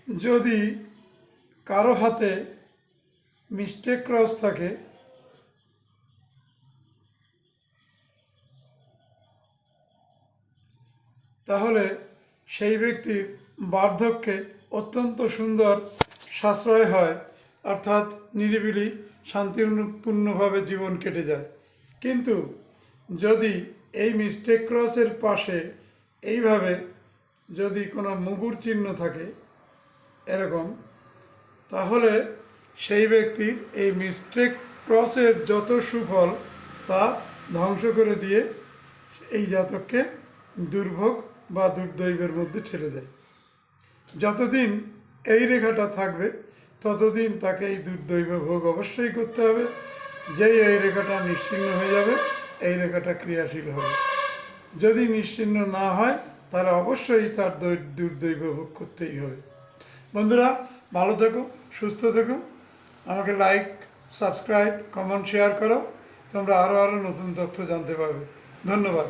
যদি কারো হাতে মিস্টেক ক্রস থাকে তাহলে সেই ব্যক্তির বার্ধক্যে অত্যন্ত সুন্দর সাশ্রয় হয়, অর্থাৎ নিরিবিলি শান্তিপূর্ণভাবে জীবন কেটে যায়। কিন্তু যদি এই মিস্টেক ক্রসের পাশে এইভাবে যদি কোনো মুগুর চিহ্ন থাকে এরকম, তাহলে সেই ব্যক্তির এই মিস্টেক ক্রসের যত সুফল তা ধ্বংস করে দিয়ে এই জাতককে দুর্ভোগ বা দুর্দৈবের মধ্যে ঠেলে দেয়। যতদিন এই রেখাটা থাকবে ততদিন তাকে এই দুর্দৈব ভোগ অবশ্যই করতে হবে। যেই এই রেখাটা নিশ্চিহ্ন হয়ে যাবে এই রেখাটা ক্রিয়াশীল হবে। যদি নিশ্চিহ্ন না হয় তাহলে অবশ্যই তার দুর্দৈব ভোগ করতেই হবে। বন্ধুরা, ভালো থেকো, সুস্থ থেকো, আমাকে লাইক, সাবস্ক্রাইব, কমেন্ট, শেয়ার করো। তোমরা আরও নতুন তথ্য জানতে পারবে। ধন্যবাদ।